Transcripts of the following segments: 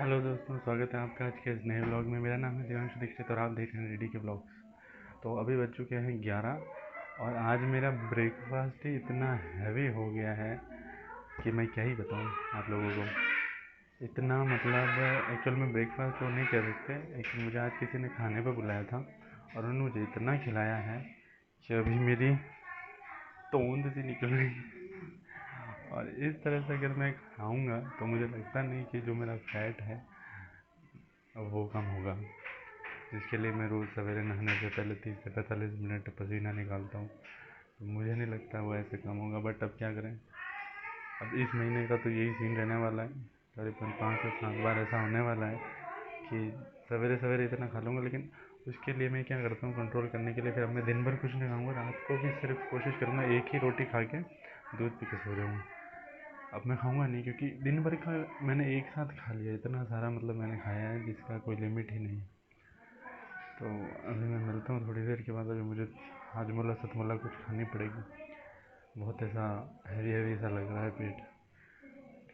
Hello दोस्तों, स्वागत है आपका आज के इस नए व्लॉग में। मेरा नाम है देवांशु दीक्षित और आप देख रहे हैं रेडी के व्लॉग। तो अभी बज चुके हैं 11 और आज मेरा ब्रेकफास्ट ही इतना हैवी हो गया है कि मैं क्या ही बताऊं आप लोगों को। इतना मतलब एक्चुअल में ब्रेकफास्ट तो नहीं कह सकते, लेकिन मुझे आज किसी ने खाने पर बुलाया था और उन्होंने मुझे इतना खिलाया है कि अभी मेरी तोंद सी निकल रही है। और इस तरह से अगर मैं खाऊंगा तो मुझे लगता नहीं कि जो मेरा फैट है वो कम होगा, जिसके लिए मैं रोज़ सवेरे नहाने से पहले 30 से 45 मिनट पसीना निकालता हूँ। तो मुझे नहीं लगता वो ऐसे कम होगा, बट अब क्या करें। अब इस महीने का तो यही सीन रहने वाला है। करीबन 5 से 7 बार ऐसा होने वाला है कि सवेरे सवेरे इतना खा लूँगा, लेकिन उसके लिए मैं क्या करता हूँ, कंट्रोल करने के लिए फिर अब मैं दिन भर कुछ नहीं खाऊँगा। रात को भी सिर्फ कोशिश करूँगा एक ही रोटी खा के दूध पी के सो जाऊँ। अब मैं खाऊंगा नहीं, क्योंकि दिन भर का मैंने एक साथ खा लिया इतना सारा, मतलब मैंने खाया है जिसका कोई लिमिट ही नहीं। तो अभी मैं मिलता हूँ थोड़ी देर के बाद। अभी मुझे हाजमोला सतमोला कुछ खानी पड़ेगी। बहुत ऐसा हैवी हैवी सा लग रहा है पेट,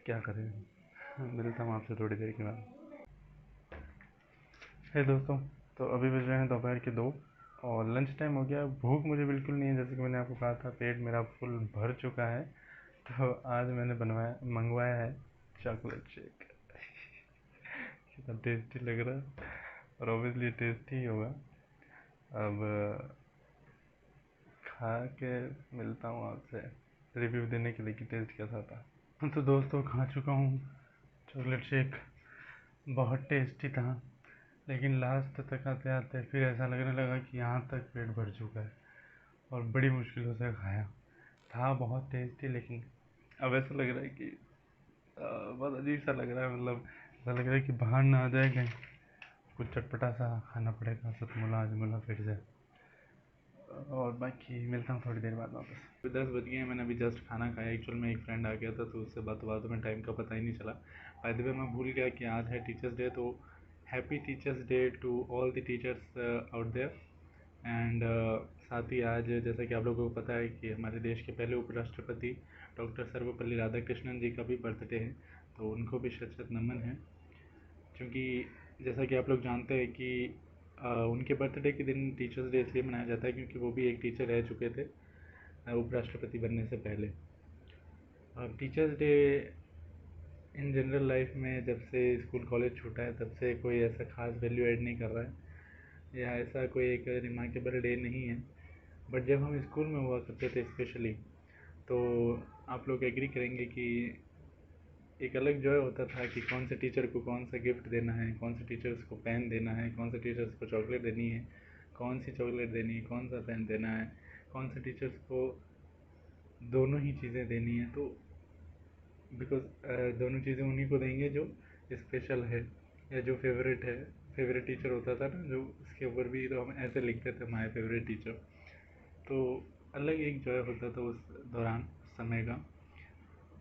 क्या करें। मिलता हूँ आपसे थोड़ी देर के बाद। है दोस्तों, तो अभी बज रहे हैं दोपहर के 2 और लंच टाइम हो गया। भूख मुझे बिल्कुल नहीं है, जैसे कि मैंने आपको कहा था पेट मेरा फुल भर चुका है। तो आज मैंने बनवाया मंगवाया है चॉकलेट शेक। कितना टेस्टी लग रहा है, और ऑब्वियसली टेस्टी ही होगा। अब खा के मिलता हूँ आपसे रिव्यू देने के लिए कि टेस्ट कैसा था। तो दोस्तों, खा चुका हूँ चॉकलेट शेक, बहुत टेस्टी था। लेकिन लास्ट तक आते आते फिर ऐसा लगने लगा कि यहाँ तक पेट भर चुका है, और बड़ी मुश्किलों से खाया। था बहुत टेस्टी, लेकिन अब ऐसा लग रहा है कि बहुत अजीब सा लग रहा है। मतलब ऐसा लग रहा है कि बाहर ना आ जाए कहीं, कुछ चटपटा सा खाना पड़ेगा, सतमोला हाजमोला फिर से। और बाकी मिलता हूँ थोड़ी देर बाद वापस। तो 10 बज गए हैं, मैंने अभी जस्ट खाना खाया। एक्चुअल में एक फ्रेंड आ गया था, तो उससे बातों में टाइम का पता ही नहीं चला। बाय द वे, मैं भूल गया कि आज है टीचर्स डे। तो happy teachers day to all the teachers out there. And साथ ही आज, जैसा कि आप लोगों को पता है, कि हमारे देश के पहले उपराष्ट्रपति डॉक्टर सर्वपल्ली राधाकृष्णन जी का भी बर्थडे है। तो उनको भी शत शत नमन है। क्योंकि जैसा कि आप लोग जानते हैं कि उनके बर्थडे के दिन टीचर्स डे इसलिए मनाया जाता है क्योंकि वो भी एक टीचर रह चुके थे उपराष्ट्रपति बनने से पहले। अब teachers day in general life में जब से स्कूल कॉलेज छूटा है तब से कोई ऐसा खास वैल्यू ऐड नहीं कर रहा है, या ऐसा कोई एक रिमार्केबल डे नहीं है। बट जब हम स्कूल में हुआ करते थे स्पेशली, तो आप लोग एग्री करेंगे कि एक अलग जॉय होता था कि कौन से टीचर को कौन सा गिफ्ट देना है, कौन से टीचर्स को पेन देना है, कौन से टीचर्स को चॉकलेट देनी है, कौन सी चॉकलेट देनी है, कौन सा पेन देना है, कौन से टीचर्स को दोनों ही चीज़ें देनी है। तो बिकॉज दोनों चीज़ें उन्हीं को देंगे जो स्पेशल है, या जो फेवरेट है। फेवरेट टीचर होता था ना, जो उसके ऊपर भी तो हम ऐसे लिखते थे माय फेवरेट टीचर। तो अलग एक जॉय होता था उस दौरान, उस समय का।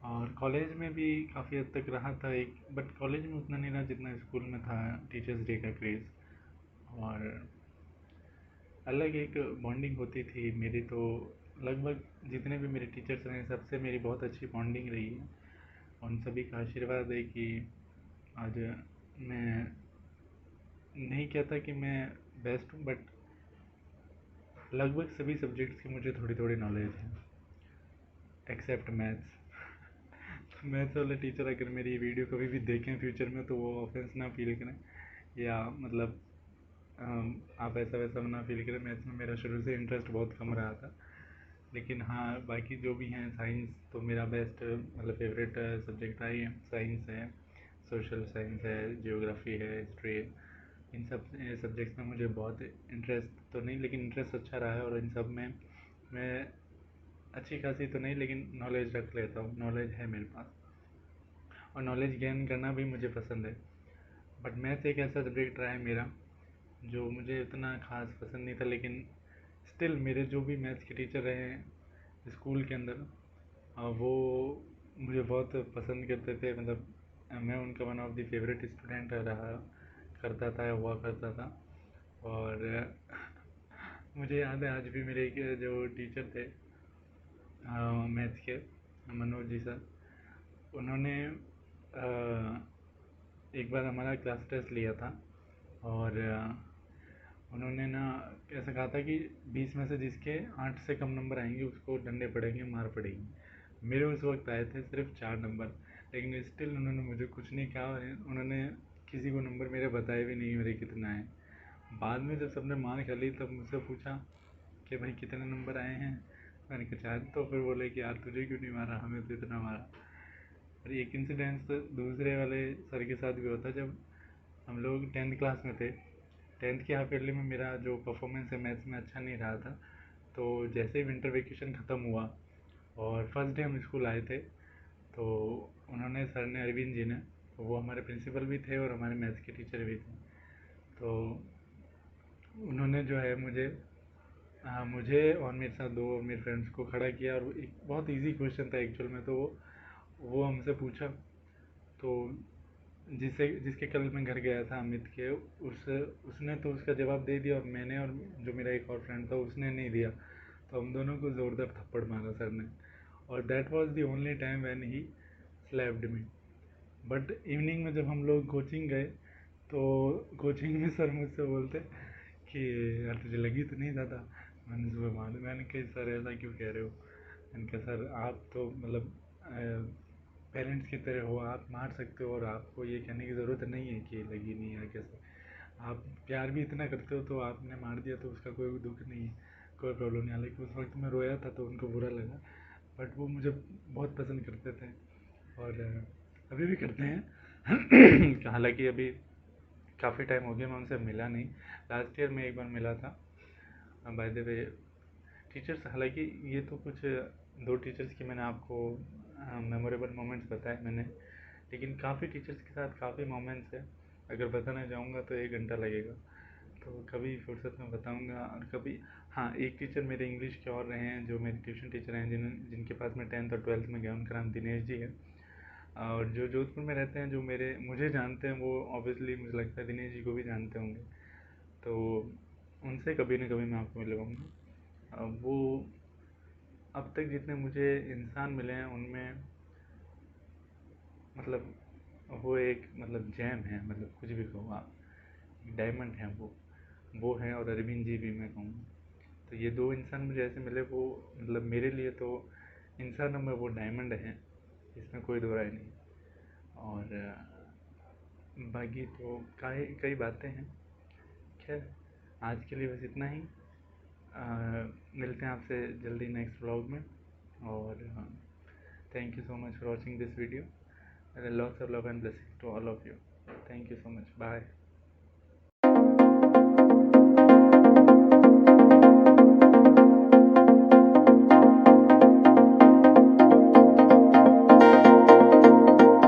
और कॉलेज में भी काफ़ी हद तक रहा था एक, बट कॉलेज में उतना नहीं रहा जितना स्कूल में था टीचर्स डे का क्रेज़। और अलग एक बॉन्डिंग होती थी मेरी। तो लगभग जितने भी मेरे टीचर्स रहे सबसे मेरी बहुत अच्छी बॉन्डिंग रही है। उन सभी का आशीर्वाद है कि आज मैं नहीं कहता कि मैं बेस्ट हूँ, बट लगभग सभी सब्जेक्ट्स की मुझे थोड़ी थोड़ी नॉलेज है, एक्सेप्ट मैथ्स। मैथ्स वाले टीचर अगर मेरी वीडियो कभी भी देखें फ्यूचर में तो वो ऑफेंस ना फील करें, या मतलब आप ऐसा वैसा ना फील करें। मैथ्स में मेरा शुरू से इंटरेस्ट बहुत कम रहा था। लेकिन हाँ, बाकी जो भी हैं, साइंस तो मेरा बेस्ट मतलब फेवरेट सब्जेक्ट रहा ही है। साइंस है, सोशल साइंस है, जियोग्राफी है, हिस्ट्री है। इन सब सब्जेक्ट्स में मुझे बहुत इंटरेस्ट तो नहीं, लेकिन इंटरेस्ट अच्छा रहा है। और इन सब में मैं अच्छी खासी तो नहीं, लेकिन नॉलेज रख लेता हूँ, नॉलेज है मेरे पास, और नॉलेज गेन करना भी मुझे पसंद है। बट मैथ एक ऐसा सब्जेक्ट रहा है मेरा जो मुझे उतना खास पसंद नहीं था, लेकिन स्टिल मेरे जो भी मैथ्स के टीचर रहे हैं स्कूल के अंदर, वो मुझे बहुत पसंद करते थे। मतलब मैं उनका one of the favourite student रहा करता था, या हुआ करता था। और मुझे याद है आज भी मेरे एक जो टीचर थे मैथ्स के, मनोज जी सर, उन्होंने एक बार हमारा क्लास टेस्ट लिया था और उन्होंने ना ऐसा कहा था कि 20 में से जिसके 8 से कम नंबर आएंगे उसको डंडे पड़ेंगे, मार पड़ेगी। मेरे उस वक्त आए थे सिर्फ 4 नंबर, लेकिन स्टिल उन्होंने मुझे कुछ नहीं कहा और उन्होंने किसी को नंबर मेरे बताए भी नहीं मेरे कितना है। बाद में जब सबने मार खा ली तब मुझसे पूछा कि भाई कितने नंबर आए हैं। मैंने कहा 4। तो फिर बोले कि यार तुझे क्यों नहीं मारा, हमें तो इतना मारा। और एक इंसिडेंस दूसरे वाले सर के साथ भी होता जब हम लोग 10th क्लास में थे। 10th की हाफ ईयरली में मेरा जो परफॉर्मेंस है मैथ्स में अच्छा नहीं रहा था। तो जैसे ही विंटर वेकेशन ख़त्म हुआ और फर्स्ट डे हम स्कूल आए थे, तो उन्होंने सर ने, अरविंद जी ने, वो हमारे प्रिंसिपल भी थे और हमारे मैथ्स के टीचर भी थे। तो उन्होंने जो है मुझे, हाँ, मुझे और मेरे साथ दो मेरे फ्रेंड्स को खड़ा किया और एक बहुत इजी क्वेश्चन था एक्चुअल में। तो वो हमसे पूछा। तो जिसके कल मैं घर गया था, अमित के, उस उसने तो उसका जवाब दे दिया और मैंने और जो मेरा एक और फ्रेंड था उसने नहीं दिया। तो हम दोनों को ज़ोरदार थप्पड़ मारा सर ने। और that was the only time when he slapped me. But evening में जब हम लोग कोचिंग गए तो कोचिंग में सर मुझसे बोलते कि यार तुझे लगी तो नहीं ज़्यादा। मैंने सुबह मार, मैंने कहा सर ऐसा क्यों कह रहे हो। मैंने कहा सर आप तो मतलब पेरेंट्स की तरह हो, आप मार सकते हो और आपको ये कहने की ज़रूरत नहीं है कि लगी नहीं है कैसे। आप प्यार भी इतना करते हो तो आपने मार दिया तो उसका कोई दुख नहीं है, कोई प्रॉब्लम नहीं। हालांकि उस वक्त मैं रोया था तो उनको बुरा लगा, बट वो मुझे बहुत पसंद करते थे और अभी भी करते हैं। हालांकि अभी काफ़ी टाइम हो गया मैं उनसे मिला नहीं। लास्ट ईयर में एक बार मिला था। बाय द वे टीचर्स, हालांकि ये तो कुछ दो टीचर्स की मैंने आपको मेमोरेबल मोमेंट्स बताए मैंने, लेकिन काफ़ी टीचर्स के साथ काफ़ी मोमेंट्स है। अगर बताना चाहूँगा तो 1 घंटा लगेगा, तो कभी फुर्सत में बताऊँगा। और कभी, हाँ, एक टीचर मेरे इंग्लिश के और रहे हैं जो मेरे ट्यूशन टीचर हैं, जिनके पास मैं 10th और 12th में गया, उनका नाम दिनेश जी है। और जो जोधपुर में रहते हैं, जो मुझे जानते हैं, वो ऑब्वियसली मुझे लगता है दिनेश जी को भी जानते होंगे। तो उनसे कभी ना कभी मैं आपको मिलवाऊँगा। वो अब तक जितने मुझे इंसान मिले हैं उनमें, मतलब वो एक मतलब जैम है, मतलब कुछ भी कहो आप, डायमंड है वो है। और अरविंद जी भी मैं कहूँ, तो ये दो इंसान मुझे ऐसे मिले, वो मतलब मेरे लिए तो इंसानों में वो डायमंड है, इसमें कोई दो राय नहीं। और बाकी तो कई कई बातें हैं। खैर, आज के लिए बस इतना ही। मिलते हैं आपसे जल्दी नेक्स्ट व्लॉग में। और thank you so much for watching this video. Lots of love and blessings to all of you. Thank you so much. Bye.